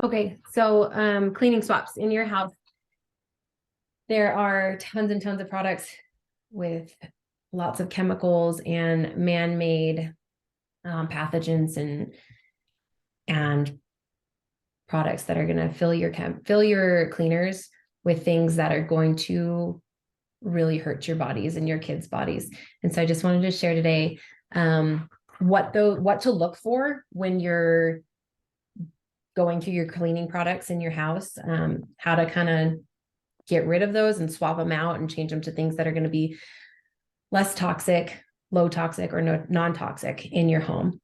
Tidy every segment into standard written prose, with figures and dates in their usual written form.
Okay, so cleaning swaps in your house. There are tons and tons of products with lots of chemicals and man-made pathogens and products that are going to fill your cleaners with things that are going to really hurt your bodies and your kids' bodies. And so I just wanted to share today what to look for when you're going through your cleaning products in your house, how to kind of get rid of those and swap them out and change them to things that are going to be less toxic, low toxic, or non-toxic in your home.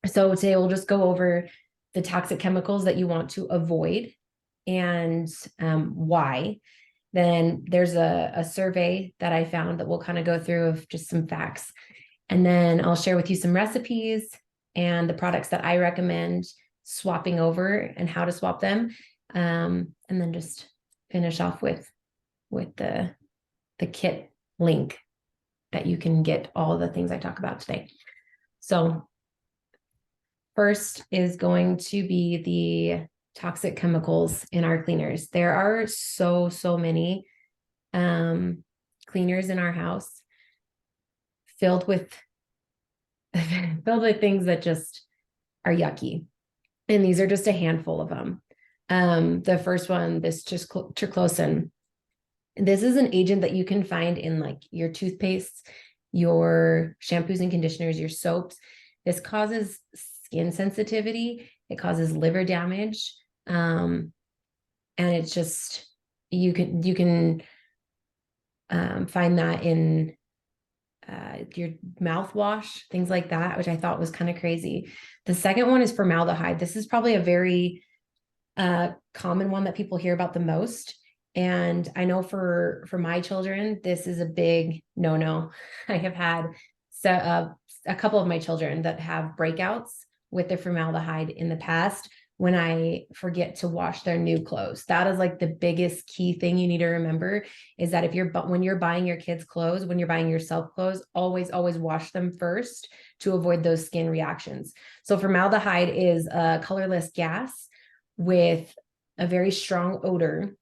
So today we'll just go over the toxic chemicals that you want to avoid and why. Then there's a survey that I found that we'll kind of go through of just some facts. And then I'll share with you some recipes and the products that I recommend swapping over and how to swap them. And then just finish off with the kit link that you can get all the things I talk about today. So first is going to be the toxic chemicals in our cleaners. There are so many cleaners in our house filled with things that just are yucky. And these are just a handful of them. The first one, this just triclosan. This is an agent that you can find in like your toothpastes, your shampoos and conditioners, your soaps. This causes skin sensitivity. It causes liver damage. And it's just, you can find that in your mouthwash, things like that, which I thought was kind of crazy. The second one is formaldehyde. This is probably a very common one that people hear about the most. And I know for my children, this is a big no-no. I have had a couple of my children that have breakouts with the formaldehyde in the past when I forget to wash their new clothes. That is like the biggest key thing you need to remember is that when you're buying your kids clothes, when you're buying yourself clothes, always wash them first to avoid those skin reactions. So formaldehyde is a colorless gas with a very strong odor,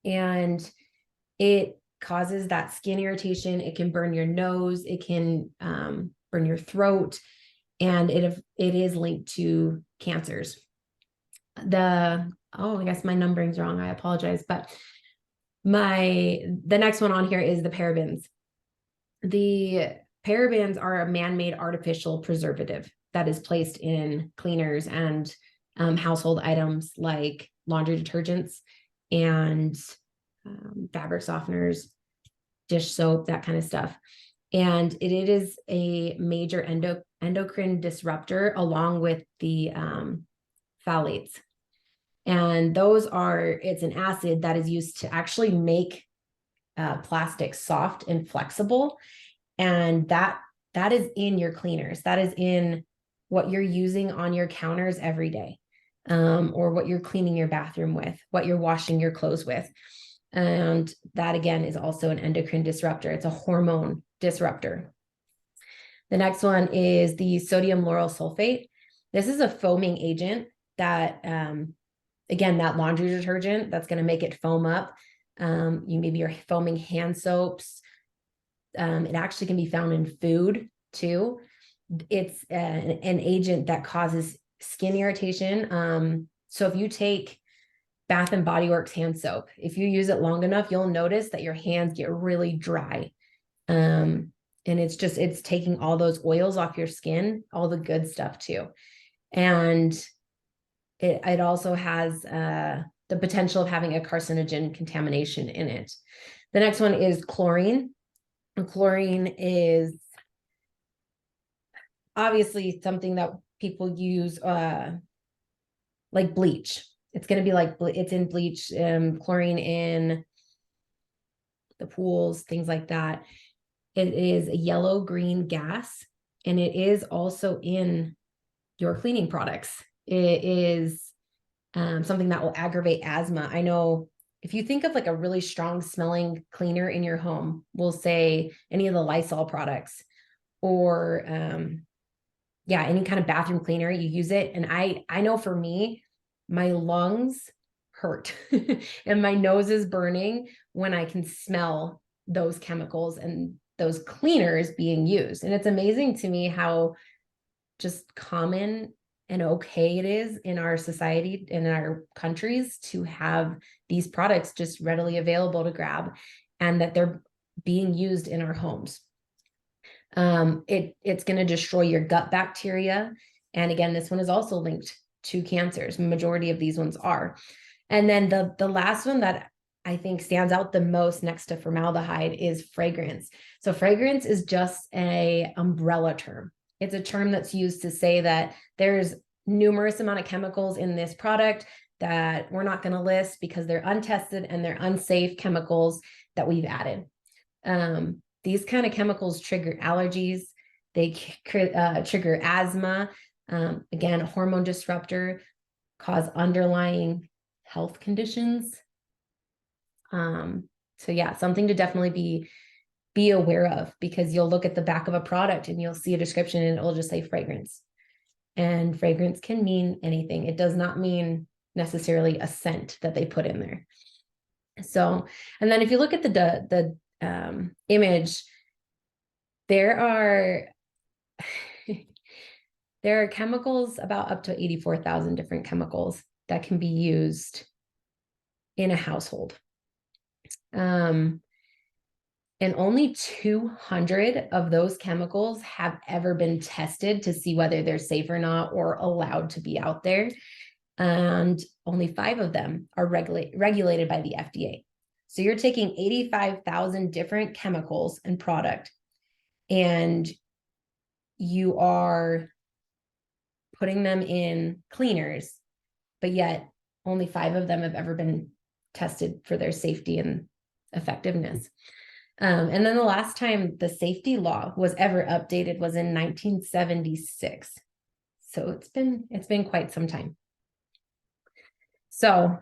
and it causes that skin irritation. It can burn your nose. It can burn your throat, and it is linked to cancers. I guess my numbering's wrong. I apologize, but the next one on here is the parabens. The parabens are a man-made artificial preservative that is placed in cleaners and household items like laundry detergents and fabric softeners, dish soap, that kind of stuff. And it is a major endocrine disruptor along with the phthalates. And it's an acid that is used to actually make plastic soft and flexible. And that is in your cleaners. That is in what you're using on your counters every day, or what you're cleaning your bathroom with, what you're washing your clothes with. And that, again, is also an endocrine disruptor. It's a hormone disruptor. The next one is the sodium lauryl sulfate. This is a foaming agent that, again, that laundry detergent that's going to make it foam up. Maybe you're foaming hand soaps. It actually can be found in food too. It's an agent that causes skin irritation. So if you take Bath and Body Works hand soap, if you use it long enough, you'll notice that your hands get really dry. And it's taking all those oils off your skin, all the good stuff too. And it also has the potential of having a carcinogen contamination in it. The next one is chlorine. Chlorine is obviously something that people use like bleach. It's going to be like, it's in bleach, chlorine in the pools, things like that. It is a yellow-green gas, and it is also in your cleaning products. It is something that will aggravate asthma. I know if you think of like a really strong smelling cleaner in your home, we'll say any of the Lysol products or any kind of bathroom cleaner, you use it. And I know for me, my lungs hurt and my nose is burning when I can smell those chemicals and those cleaners being used. And it's amazing to me how just common and okay it is in our society and in our countries to have these products just readily available to grab, and that they're being used in our homes. It's going to destroy your gut bacteria. And again, this one is also linked to cancers. Majority of these ones are. And then the last one that I think stands out the most next to formaldehyde is fragrance. So fragrance is just an umbrella term. It's a term that's used to say that there's numerous amount of chemicals in this product that we're not going to list because they're untested and they're unsafe chemicals that we've added. These kind of chemicals trigger allergies. They trigger asthma. Again, a hormone disruptor, cause underlying health conditions. So yeah, something to definitely be aware of, because you'll look at the back of a product and you'll see a description and it'll just say fragrance. And fragrance can mean anything. It does not mean necessarily a scent that they put in there. So, and then if you look at the image, there are there are chemicals, about up to 84,000 different chemicals that can be used in a household. And only 200 of those chemicals have ever been tested to see whether they're safe or not, or allowed to be out there. And only 5 of them are regulated by the FDA. So you're taking 85,000 different chemicals and product, and you are putting them in cleaners, but yet only 5 of them have ever been tested for their safety and effectiveness. And then the last time the safety law was ever updated was in 1976. So it's been quite some time. So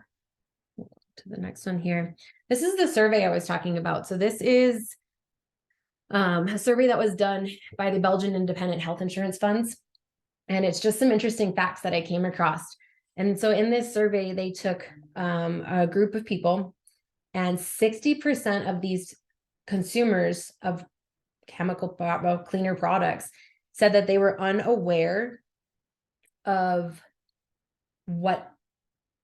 to the next one here. This is the survey I was talking about. So this is a survey that was done by the Belgian Independent Health Insurance Funds. And it's just some interesting facts that I came across. And so in this survey, they took a group of people, and 60% of these consumers of chemical cleaner products said that they were unaware of what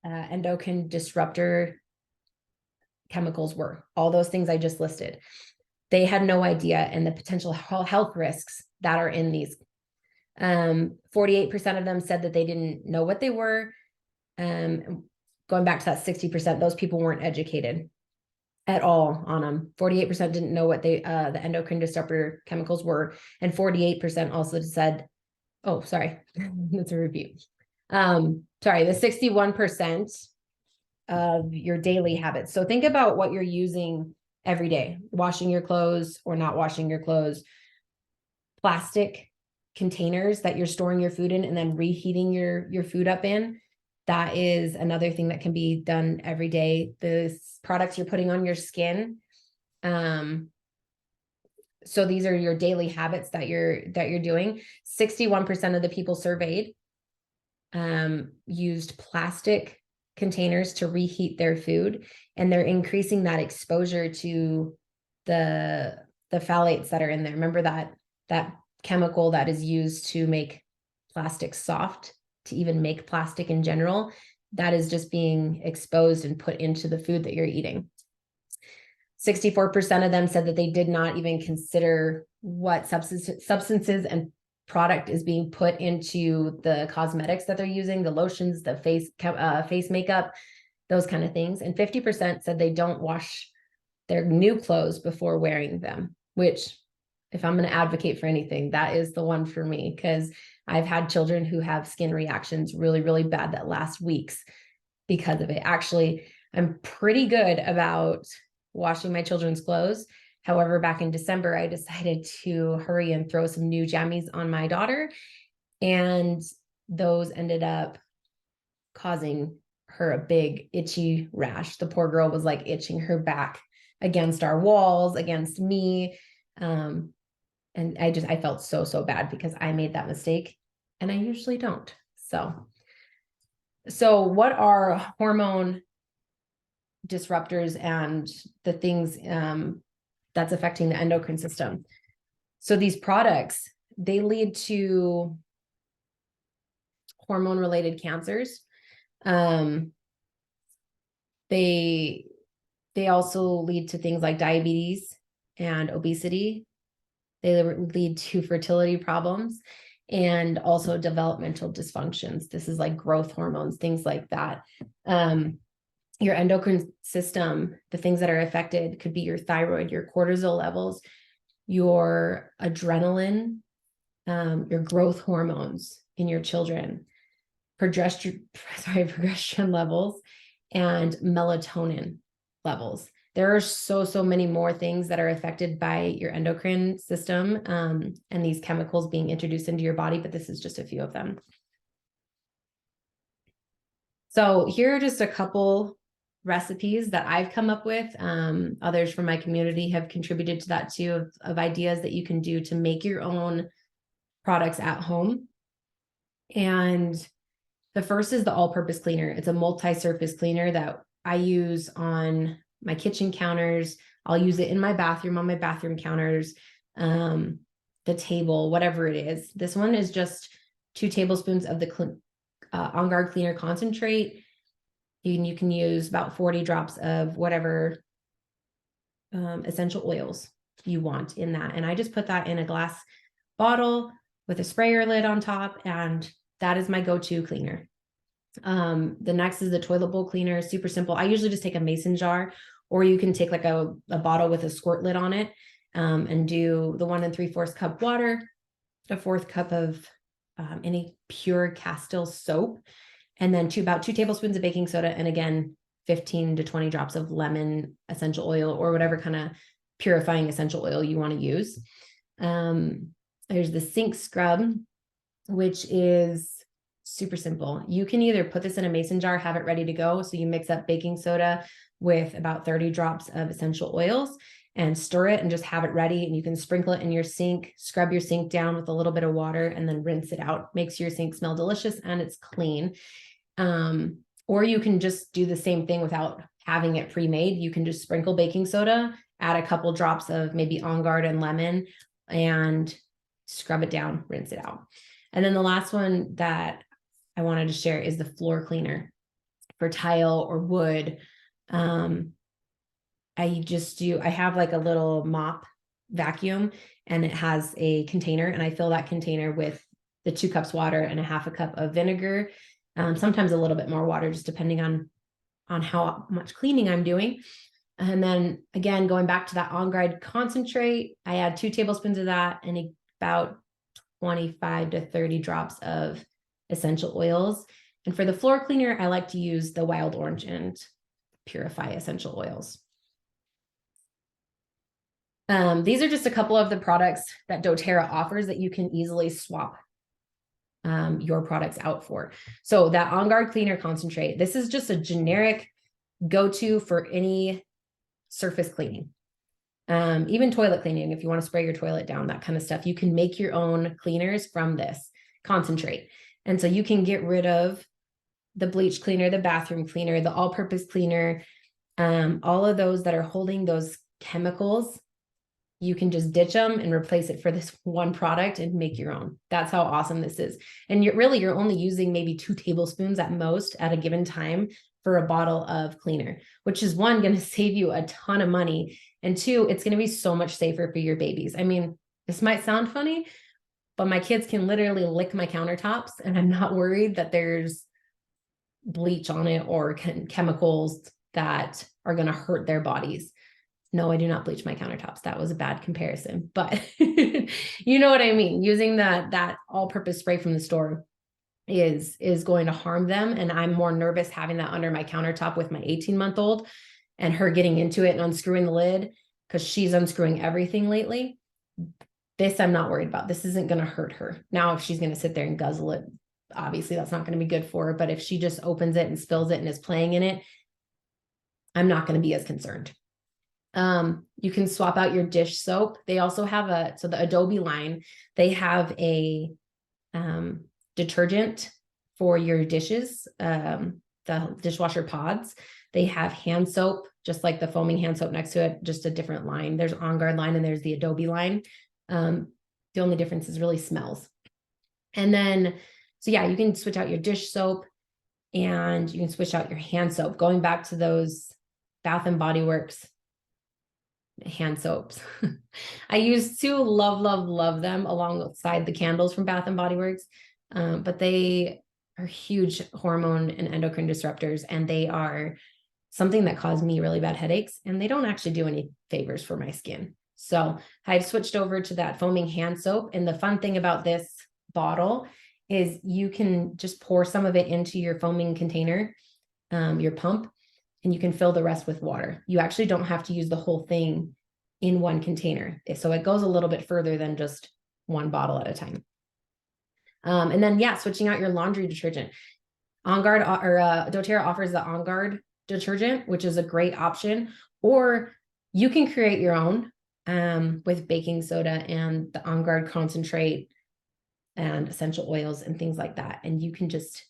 endocrine disruptor chemicals were. All those things I just listed. They had no idea, and the potential health risks that are in these. 48% of them said that they didn't know what they were. Going back to that 60%, those people weren't educated at all on them. 48% didn't know what the endocrine disruptor chemicals were, and 48% also said, oh, sorry, that's a review. Sorry, the 61% of your daily habits. So think about what you're using every day, washing your clothes or not washing your clothes, plastic containers that you're storing your food in and then reheating your food up in. That is another thing that can be done every day. The products you're putting on your skin. So these are your daily habits that you're doing. 61% of the people surveyed used plastic containers to reheat their food, and they're increasing that exposure to the phthalates that are in there. Remember that chemical that is used to make plastic soft, to even make plastic in general, that is just being exposed and put into the food that you're eating. 64% of them said that they did not even consider what substances and product is being put into the cosmetics that they're using, the lotions, the face makeup, those kind of things. And 50% said they don't wash their new clothes before wearing them, which, if I'm going to advocate for anything, that is the one for me, because I've had children who have skin reactions really, really bad that last weeks because of it. Actually, I'm pretty good about washing my children's clothes. However, back in December, I decided to hurry and throw some new jammies on my daughter, and those ended up causing her a big itchy rash. The poor girl was like itching her back against our walls, against me. And I felt so bad because I made that mistake, and I usually don't. So So what are hormone disruptors and the things that's affecting the endocrine system? So these products, they lead to hormone related cancers. Um, they also lead to things like diabetes and obesity. They lead to fertility problems and also developmental dysfunctions. This is like growth hormones, things like that. Your endocrine system, the things that are affected could be your thyroid, your cortisol levels, your adrenaline, your growth hormones in your children, progesterone levels, and melatonin levels. There are so many more things that are affected by your endocrine system and these chemicals being introduced into your body, but this is just a few of them. So here are just a couple recipes that I've come up with. Others from my community have contributed to that too, of ideas that you can do to make your own products at home. And the first is the all-purpose cleaner. It's a multi-surface cleaner that I use on my kitchen counters. I'll use it in my bathroom, on my bathroom counters, the table, whatever it is. This one is just 2 tablespoons of the On Guard Cleaner concentrate. You can use about 40 drops of whatever essential oils you want in that. And I just put that in a glass bottle with a sprayer lid on top, and that is my go-to cleaner. The next is the toilet bowl cleaner. Super simple. I usually just take a mason jar, or you can take like a bottle with a squirt lid on it, and do the 1 3/4 cup water, a 1/4 cup of any pure Castile soap, and then about 2 tablespoons of baking soda, and again 15 to 20 drops of lemon essential oil, or whatever kind of purifying essential oil you want to use. There's the sink scrub, which is super simple. You can either put this in a mason jar, have it ready to go. So you mix up baking soda with about 30 drops of essential oils and stir it and just have it ready. And you can sprinkle it in your sink, scrub your sink down with a little bit of water, and then rinse it out. Makes your sink smell delicious and it's clean. Or you can just do the same thing without having it pre-made. You can just sprinkle baking soda, add a couple drops of maybe On Guard and lemon, and scrub it down, rinse it out. And then the last one that I wanted to share is the floor cleaner for tile or wood. I have like a little mop vacuum, and it has a container, and I fill that container with the 2 cups water and a 1/2 cup of vinegar. Sometimes a little bit more water, just depending on how much cleaning I'm doing. And then again, going back to that On Guard concentrate, I add 2 tablespoons of that and about 25 to 30 drops of essential oils. And for the floor cleaner, I like to use the wild orange and purify essential oils. These are just a couple of the products that doTERRA offers that you can easily swap your products out for. So that On Guard cleaner concentrate, this is just a generic go-to for any surface cleaning. Even toilet cleaning, if you want to spray your toilet down, that kind of stuff, you can make your own cleaners from this concentrate. And so you can get rid of the bleach cleaner, the bathroom cleaner, the all-purpose cleaner, all of those that are holding those chemicals. You can just ditch them and replace it for this one product and make your own. That's how awesome this is. And you're only using maybe 2 tablespoons at most at a given time for a bottle of cleaner, which is, 1, going to save you a ton of money. And 2, it's going to be so much safer for your babies. I mean, this might sound funny, but my kids can literally lick my countertops and I'm not worried that there's bleach on it or chemicals that are going to hurt their bodies. No, I do not bleach my countertops. That was a bad comparison, but you know what I mean? Using that all-purpose spray from the store is going to harm them. And I'm more nervous having that under my countertop with my 18-month-old and her getting into it and unscrewing the lid, because she's unscrewing everything lately. This I'm not worried about. This isn't going to hurt her. Now, if she's going to sit there and guzzle it, obviously that's not going to be good for her. But if she just opens it and spills it and is playing in it, I'm not going to be as concerned. You can swap out your dish soap. They also have so the Adobe line, they have a detergent for your dishes, the dishwasher pods. They have hand soap, just like the foaming hand soap next to it, just a different line. There's On Guard line and there's the Adobe line. The only difference is really smells. And then, so yeah, you can switch out your dish soap and you can switch out your hand soap. Going back to those Bath and Body Works hand soaps. I used to love them alongside the candles from Bath and Body Works. But they are huge hormone and endocrine disruptors, and they are something that caused me really bad headaches, and they don't actually do any favors for my skin. So I switched over to that foaming hand soap. And the fun thing about this bottle is you can just pour some of it into your foaming container, your pump, and you can fill the rest with water. You actually don't have to use the whole thing in one container. So it goes a little bit further than just one bottle at a time. And then, yeah, switching out your laundry detergent. On Guard or doTERRA offers the On Guard detergent, which is a great option. Or you can create your own with baking soda and the On Guard concentrate and essential oils and things like that. And you can just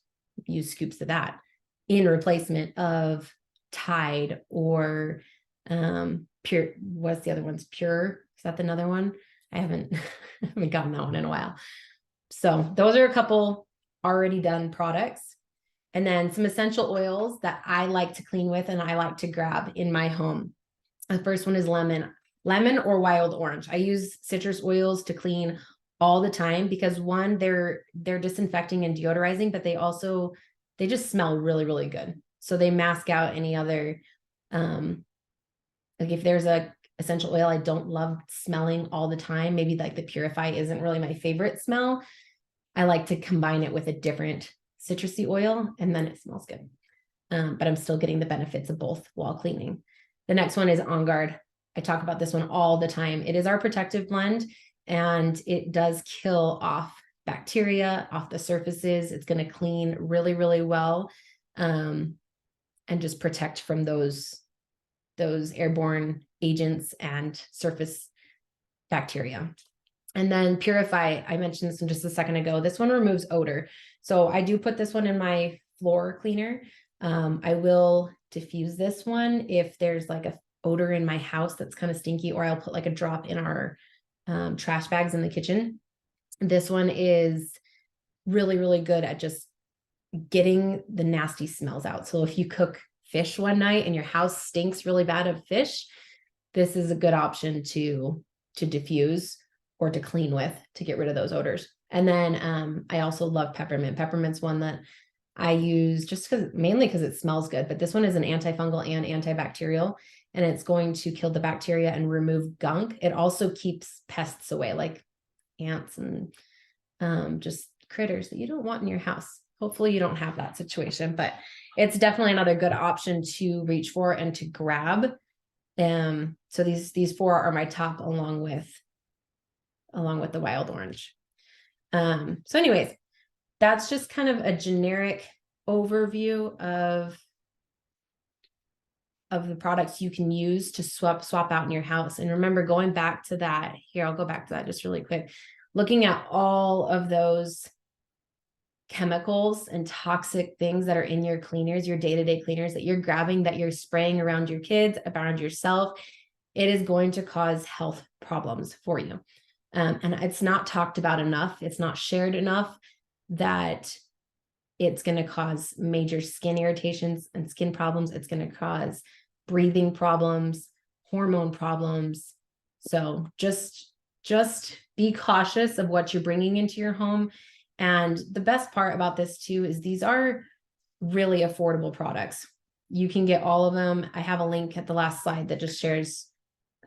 use scoops of that in replacement of Tide or Pure. What's the other one's Pure? Is that another one? I haven't gotten that one in a while. So those are a couple already done products. And then some essential oils that I like to clean with and I like to grab in my home. The first one is lemon or wild orange. I use citrus oils to clean all the time because one, they're disinfecting and deodorizing, but they just smell really, really good. So they mask out any other, like if there's a essential oil I don't love smelling all the time, maybe like the Purify isn't really my favorite smell, I like to combine it with a different citrusy oil and then it smells good. But I'm still getting the benefits of both while cleaning. The next one is On Guard. I talk about this one all the time. It is our protective blend and it does kill off bacteria off the surfaces. It's going to clean really, really well and just protect from those airborne agents and surface bacteria. And then Purify, I mentioned this one just a second ago. This one removes odor. So I do put this one in my floor cleaner. I will diffuse this one if there's like a odor in my house that's kind of stinky, or I'll put like a drop in our trash bags in the kitchen. This one is really, really good at just getting the nasty smells out. So if you cook fish one night and your house stinks really bad of fish, this is a good option to diffuse or to clean with to get rid of those odors. And then I also love peppermint. Peppermint's one that I use just mainly because it smells good, but this one is an antifungal and antibacterial, and it's going to kill the bacteria and remove gunk. It also keeps pests away, like ants and just critters that you don't want in your house. Hopefully you don't have that situation, but it's definitely another good option to reach for and to grab. So these four are my top along with the wild orange. So anyways, that's just kind of a generic overview of the products you can use to swap out in your house. And remember, going back to that here, I'll go back to that just really quick, looking at all of those chemicals and toxic things that are in your cleaners, your day-to-day cleaners that you're grabbing, that you're spraying around your kids, around yourself, it is going to cause health problems for you. And it's not talked about enough. It's not shared enough that it's going to cause major skin irritations and skin problems. It's going to cause breathing problems, hormone problems. So just be cautious of what you're bringing into your home. And the best part about this too is these are really affordable products. You can get all of them. I have a link at the last slide that just shares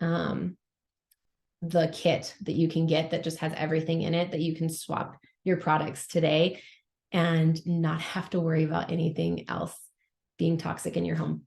the kit that you can get that just has everything in it that you can swap your products today and not have to worry about anything else being toxic in your home.